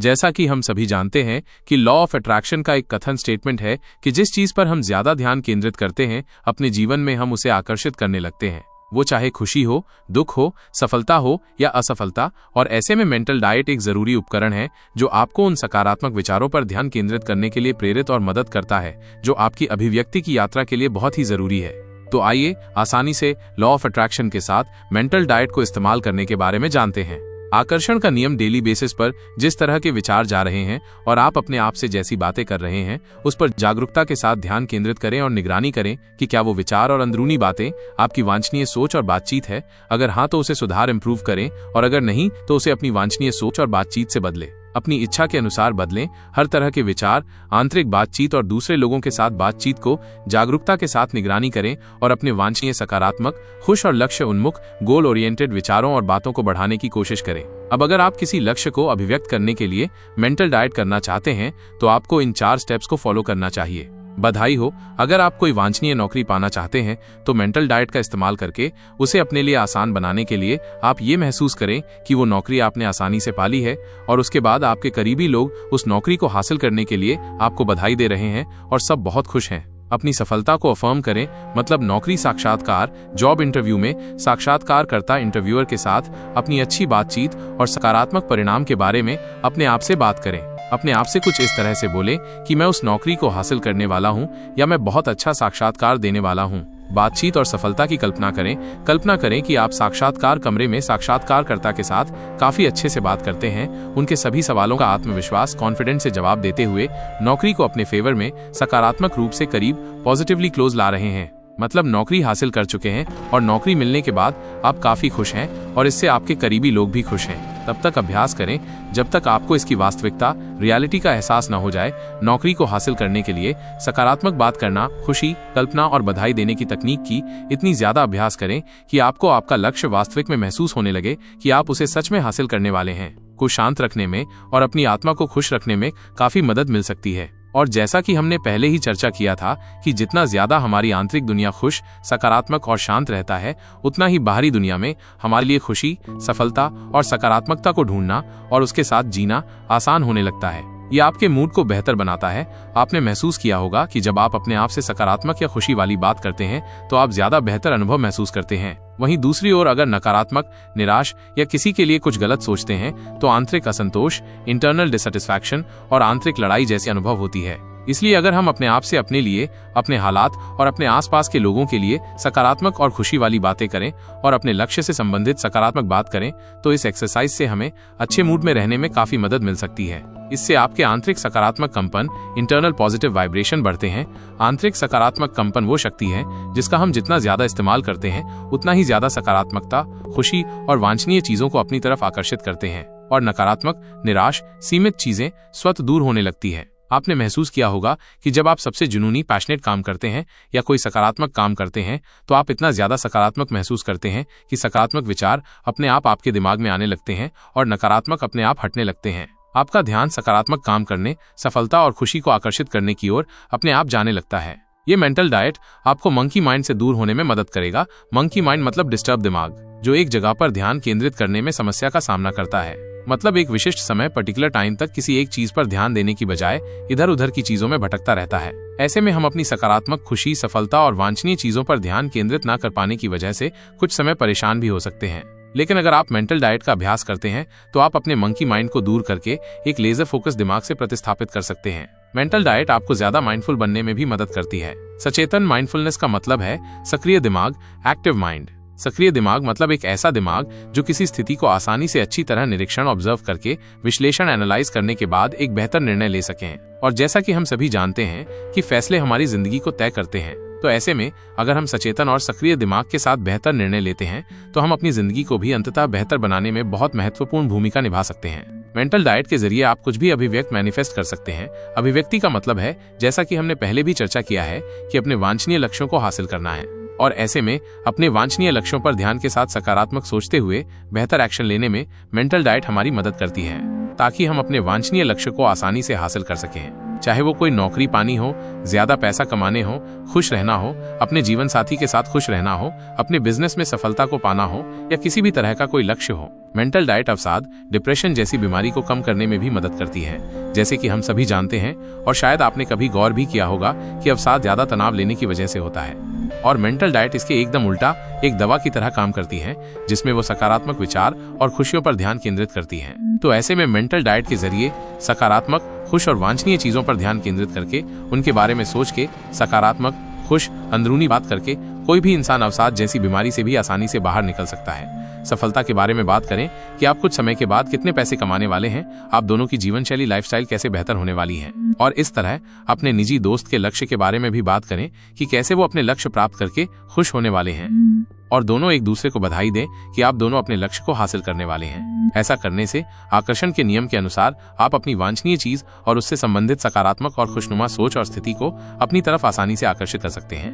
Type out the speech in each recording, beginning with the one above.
जैसा कि हम सभी जानते हैं कि लॉ ऑफ अट्रैक्शन का एक कथन स्टेटमेंट है कि जिस चीज पर हम ज्यादा ध्यान केंद्रित करते हैं अपने जीवन में हम उसे आकर्षित करने लगते हैं, वो चाहे खुशी हो, दुख हो, सफलता हो या असफलता। और ऐसे में मेंटल डाइट एक जरूरी उपकरण है जो आपको उन सकारात्मक विचारों पर ध्यान केंद्रित करने के लिए प्रेरित और मदद करता है जो आपकी अभिव्यक्ति की यात्रा के लिए बहुत ही जरूरी है। तो आइए आसानी से लॉ ऑफ अट्रैक्शन के साथ मेंटल डाइट को इस्तेमाल करने के बारे में जानते हैं। आकर्षण का नियम डेली बेसिस पर जिस तरह के विचार जा रहे हैं और आप अपने आप से जैसी बातें कर रहे हैं उस पर जागरूकता के साथ ध्यान केंद्रित करें और निगरानी करें कि क्या वो विचार और अंदरूनी बातें आपकी वांछनीय सोच और बातचीत है। अगर हाँ तो उसे सुधार इंप्रूव करें और अगर नहीं तो उसे अपनी वांछनीय सोच और बातचीत से बदलें। अपनी इच्छा के अनुसार बदलें। हर तरह के विचार, आंतरिक बातचीत और दूसरे लोगों के साथ बातचीत को जागरूकता के साथ निगरानी करें और अपने वांछनीय सकारात्मक, खुश और लक्ष्य उन्मुख, गोल ओरिएंटेड विचारों और बातों को बढ़ाने की कोशिश करें। अब अगर आप किसी लक्ष्य को अभिव्यक्त करने के लिए मेंटल डाइट करना चाहते हैं तो आपको इन 4 स्टेप्स को फॉलो करना चाहिए। बधाई हो, अगर आप कोई वांछनीय नौकरी पाना चाहते हैं तो मेंटल डाइट का इस्तेमाल करके उसे अपने लिए आसान बनाने के लिए आप ये महसूस करें कि वो नौकरी आपने आसानी से पाली है और उसके बाद आपके करीबी लोग उस नौकरी को हासिल करने के लिए आपको बधाई दे रहे हैं और सब बहुत खुश हैं। अपनी सफलता को अफर्म करें, मतलब नौकरी साक्षात्कार, जॉब इंटरव्यू में साक्षात्कारकर्ता इंटरव्यूअर के साथ अपनी अच्छी बातचीत और सकारात्मक परिणाम के बारे में अपने आप से बात करें। अपने आप से कुछ इस तरह से बोलें कि मैं उस नौकरी को हासिल करने वाला हूं या मैं बहुत अच्छा साक्षात्कार देने वाला हूं। बातचीत और सफलता की कल्पना करें। कल्पना करें कि आप साक्षात्कार कमरे में साक्षात्कारकर्ता के साथ काफी अच्छे से बात करते हैं, उनके सभी सवालों का आत्मविश्वास, कॉन्फिडेंस से जवाब देते हुए नौकरी को अपने फेवर में सकारात्मक रूप से करीब पॉजिटिवली क्लोज ला रहे हैं। मतलब नौकरी हासिल कर चुके हैं और नौकरी मिलने के बाद आप काफी खुश हैं और इससे आपके करीबी लोग भी खुश हैं। तब तक अभ्यास करें जब तक आपको इसकी वास्तविकता, रियलिटी का एहसास न हो जाए। नौकरी को हासिल करने के लिए सकारात्मक बात करना, खुशी, कल्पना और बधाई देने की तकनीक की इतनी ज्यादा अभ्यास करें कि आपको आपका लक्ष्य वास्तविक में महसूस होने लगे कि आप उसे सच में हासिल करने वाले हैं। को शांत रखने में और अपनी आत्मा को खुश रखने में काफी मदद मिल सकती है। और जैसा कि हमने पहले ही चर्चा किया था कि जितना ज्यादा हमारी आंतरिक दुनिया खुश, सकारात्मक और शांत रहता है उतना ही बाहरी दुनिया में हमारे लिए खुशी, सफलता और सकारात्मकता को ढूंढना और उसके साथ जीना आसान होने लगता है। ये आपके मूड को बेहतर बनाता है। आपने महसूस किया होगा कि जब आप अपने आप से सकारात्मक या खुशी वाली बात करते हैं तो आप ज्यादा बेहतर अनुभव महसूस करते हैं। वहीं दूसरी ओर अगर नकारात्मक, निराश या किसी के लिए कुछ गलत सोचते हैं तो आंतरिक असंतोष, इंटरनल डिससैटिस्फैक्शन और आंतरिक लड़ाई जैसी अनुभव होती है। इसलिए अगर हम अपने आप से अपने लिए, अपने हालात और अपने आसपास के लोगों के लिए सकारात्मक और खुशी वाली बातें करें और अपने लक्ष्य से संबंधित सकारात्मक बात करें तो इस एक्सरसाइज से हमें अच्छे मूड में रहने में काफी मदद मिल सकती है। इससे आपके आंतरिक सकारात्मक कंपन, इंटरनल पॉजिटिव वाइब्रेशन बढ़ते हैं। आंतरिक सकारात्मक कंपन वो शक्ति है जिसका हम जितना ज्यादा इस्तेमाल करते हैं उतना ही ज्यादा सकारात्मकता, खुशी और वांछनीय चीजों को अपनी तरफ आकर्षित करते हैं और नकारात्मक, निराश, सीमित चीजें स्वतः दूर होने लगती है। आपने महसूस किया होगा कि जब आप सबसे जुनूनी, पैशनेट काम करते हैं या कोई सकारात्मक काम करते हैं तो आप इतना ज्यादा सकारात्मक महसूस करते हैं कि सकारात्मक विचार अपने आप आपके दिमाग में आने लगते हैं और नकारात्मक अपने आप हटने लगते हैं। आपका ध्यान सकारात्मक काम करने, सफलता और खुशी को आकर्षित करने की ओर अपने आप जाने लगता है। ये मेंटल डाइट आपको मंकी माइंड से दूर होने में मदद करेगा। मंकी माइंड मतलब डिस्टर्ब दिमाग, जो एक जगह पर ध्यान केंद्रित करने में समस्या का सामना करता है। मतलब एक विशिष्ट समय, पर्टिकुलर टाइम तक किसी एक चीज पर ध्यान देने की बजाय इधर उधर की चीजों में भटकता रहता है। ऐसे में हम अपनी सकारात्मक, खुशी, सफलता और वांछनीय चीजों पर ध्यान केंद्रित न कर पाने की वजह से कुछ समय परेशान भी हो सकते हैं। लेकिन अगर आप मेंटल डाइट का अभ्यास करते हैं तो आप अपने मंकी माइंड को दूर करके एक लेजर फोकस दिमाग से प्रतिस्थापित कर सकते हैं। मेंटल डाइट आपको ज्यादा माइंडफुल बनने में भी मदद करती है। सचेतन माइंडफुलनेस का मतलब है सक्रिय दिमाग, एक्टिव माइंड। सक्रिय दिमाग मतलब एक ऐसा दिमाग जो किसी स्थिति को आसानी से अच्छी तरह निरीक्षण, ऑब्जर्व करके, विश्लेषण, एनालाइज करने के बाद एक बेहतर निर्णय ले सकें। और जैसा कि हम सभी जानते हैं कि फैसले हमारी जिंदगी को तय करते हैं, तो ऐसे में अगर हम सचेतन और सक्रिय दिमाग के साथ बेहतर निर्णय लेते हैं तो हम अपनी जिंदगी को भी अंततः बेहतर बनाने में बहुत महत्वपूर्ण भूमिका निभा सकते हैं। मेंटल डाइट के जरिए आप कुछ भी अभिव्यक्त, मैनिफेस्ट कर सकते हैं। अभिव्यक्ति का मतलब है, जैसा कि हमने पहले भी चर्चा किया है, कि अपने वांछनीय लक्ष्यों को हासिल करना है। और ऐसे में अपने वांछनीय लक्ष्यों पर ध्यान के साथ सकारात्मक सोचते हुए बेहतर एक्शन लेने में मेंटल डाइट हमारी मदद करती है ताकि हम अपने वांछनीय लक्ष्य को आसानी से हासिल कर सकें। चाहे वो कोई नौकरी पानी हो, ज्यादा पैसा कमाने हो, खुश रहना हो, अपने जीवन साथी के साथ खुश रहना हो, अपने बिजनेस में सफलता को पाना हो या किसी भी तरह का कोई लक्ष्य हो। मेंटल डाइट अवसाद डिप्रेशन जैसी बीमारी को कम करने में भी मदद करती है, जैसे कि हम सभी जानते हैं और शायद आपने कभी गौर भी किया होगा कि अवसाद ज्यादा तनाव लेने की वजह से होता है। और मेंटल डाइट इसके एकदम उल्टा एक दवा की तरह काम करती है, जिसमें वो सकारात्मक विचार और खुशियों पर ध्यान केंद्रित करती है। तो ऐसे में मेंटल डाइट के जरिए सकारात्मक, खुश और वांछनीय चीजों पर ध्यान केंद्रित करके, उनके बारे में सोच के, सकारात्मक, खुश, अंदरूनी बात करके कोई भी इंसान अवसाद जैसी बीमारी से भी आसानी से बाहर निकल सकता है। सफलता के बारे में बात करें कि आप कुछ समय के बाद कितने पैसे कमाने वाले हैं, आप दोनों की जीवन शैली, लाइफस्टाइल कैसे बेहतर होने वाली है, और इस तरह अपने निजी दोस्त के लक्ष्य के बारे में भी बात करें कि कैसे वो अपने लक्ष्य प्राप्त करके खुश होने वाले हैं, और दोनों एक दूसरे को बधाई दें कि आप दोनों अपने लक्ष्य को हासिल करने वाले हैं। ऐसा करने से आकर्षण के नियम के अनुसार आप अपनी वांछनीय चीज और उससे संबंधित सकारात्मक और खुशनुमा सोच और स्थिति को अपनी तरफ आसानी से आकर्षित कर सकते हैं।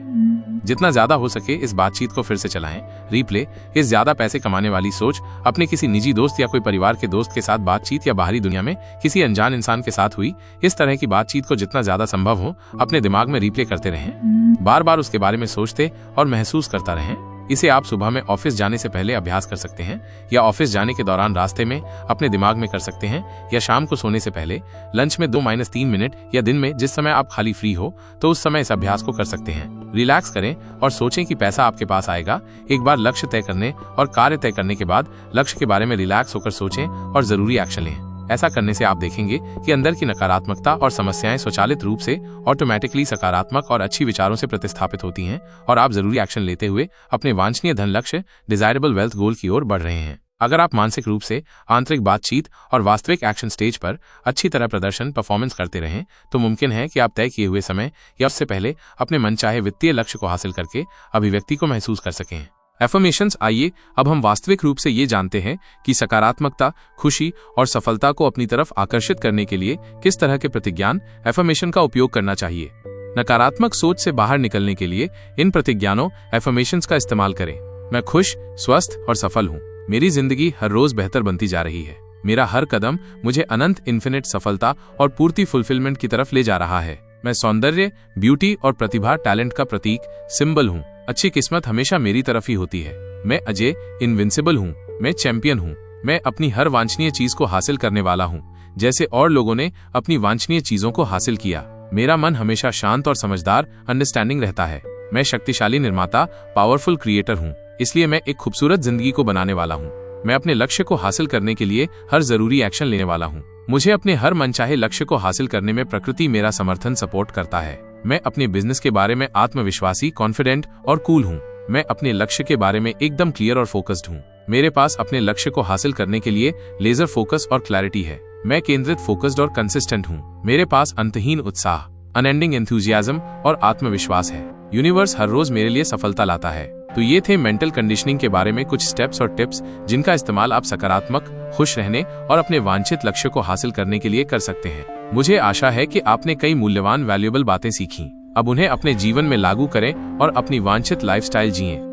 जितना ज्यादा हो सके इस बातचीत को फिर से चलाएं, रिप्ले। इस ज्यादा पैसे कमाने वाली सोच अपने किसी निजी दोस्त या कोई परिवार के दोस्त के साथ बातचीत या बाहरी दुनिया में किसी अनजान इंसान के साथ हुई इस तरह की बातचीत को जितना ज्यादा संभव हो अपने दिमाग में रिप्ले करते रहें, बार बार उसके बारे में सोचते और महसूस करता रहें। इसे आप सुबह में ऑफिस जाने से पहले अभ्यास कर सकते हैं, या ऑफिस जाने के दौरान रास्ते में अपने दिमाग में कर सकते हैं, या शाम को सोने से पहले लंच में 2-3 मिनट, या दिन में जिस समय आप खाली फ्री हो तो उस समय इस अभ्यास को कर सकते हैं। रिलैक्स करें और सोचें कि पैसा आपके पास आएगा। एक बार लक्ष्य तय करने और कार्य तय करने के बाद लक्ष्य के बारे में रिलैक्स होकर सोचें और जरूरी एक्शन लें। ऐसा करने से आप देखेंगे कि अंदर की नकारात्मकता और समस्याएं स्वचालित रूप से ऑटोमेटिकली सकारात्मक और अच्छी विचारों से प्रतिस्थापित होती हैं, और आप जरूरी एक्शन लेते हुए अपने वांछनीय धन लक्ष्य, डिजायरेबल वेल्थ गोल की ओर बढ़ रहे हैं। अगर आप मानसिक रूप से आंतरिक बातचीत और वास्तविक एक्शन स्टेज पर अच्छी तरह परफॉर्मेंस करते रहें, तो मुमकिन है कि आप तय किए हुए समय या उससे पहले अपने मनचाहे वित्तीय लक्ष्य को हासिल करके अभिव्यक्ति को महसूस कर सकें। एफर्मेशंस। आइए अब हम वास्तविक रूप से ये जानते हैं कि सकारात्मकता, खुशी और सफलता को अपनी तरफ आकर्षित करने के लिए किस तरह के प्रतिज्ञान एफर्मेशन का उपयोग करना चाहिए। नकारात्मक सोच से बाहर निकलने के लिए इन प्रतिज्ञानों एफर्मेशंस का इस्तेमाल करें। मैं खुश, स्वस्थ और सफल हूँ। मेरी जिंदगी हर रोज बेहतर बनती जा रही है। मेरा हर कदम मुझे अनंत इन्फिनिट सफलता और पूर्ति फुलफिलमेंट की तरफ ले जा रहा है। मैं सौंदर्य, ब्यूटी और प्रतिभा, टैलेंट का प्रतीक, सिंबल हूँ। अच्छी किस्मत हमेशा मेरी तरफ ही होती है। मैं अजय, इनविंसिबल हूँ। मैं चैंपियन हूँ। मैं अपनी हर वांछनीय चीज को हासिल करने वाला हूँ, जैसे और लोगों ने अपनी वांछनीय चीजों को हासिल किया। मेरा मन हमेशा शांत और समझदार, अंडरस्टैंडिंग रहता है। मैं शक्तिशाली निर्माता, पावरफुल क्रिएटर हूँ, इसलिए मैं एक खूबसूरत जिंदगी को बनाने वाला हूँ। मैं अपने लक्ष्य को हासिल करने के लिए हर जरूरी एक्शन लेने वाला हूँ। मुझे अपने हर मनचाहे लक्ष्य को हासिल करने में प्रकृति मेरा समर्थन सपोर्ट करता है। मैं अपने बिजनेस के बारे में आत्मविश्वासी, कॉन्फिडेंट और कूल हूँ। मैं अपने लक्ष्य के बारे में एकदम क्लियर और फोकस्ड हूँ। मेरे पास अपने लक्ष्य को हासिल करने के लिए लेजर फोकस और क्लैरिटी है। मैं केंद्रित, फोकस्ड और कंसिस्टेंट हूँ। मेरे पास अंतहीन उत्साह, अनएंडिंग एंथुजियाज्म और आत्मविश्वास है। यूनिवर्स हर रोज मेरे लिए सफलता लाता है। तो ये थे मेंटल कंडीशनिंग के बारे में कुछ स्टेप्स और टिप्स, जिनका इस्तेमाल आप सकारात्मक, खुश रहने और अपने वांछित लक्ष्य को हासिल करने के लिए कर सकते हैं। मुझे आशा है कि आपने कई मूल्यवान, वैल्यूएबल बातें सीखी। अब उन्हें अपने जीवन में लागू करें और अपनी वांछित लाइफस्टाइल जिएं।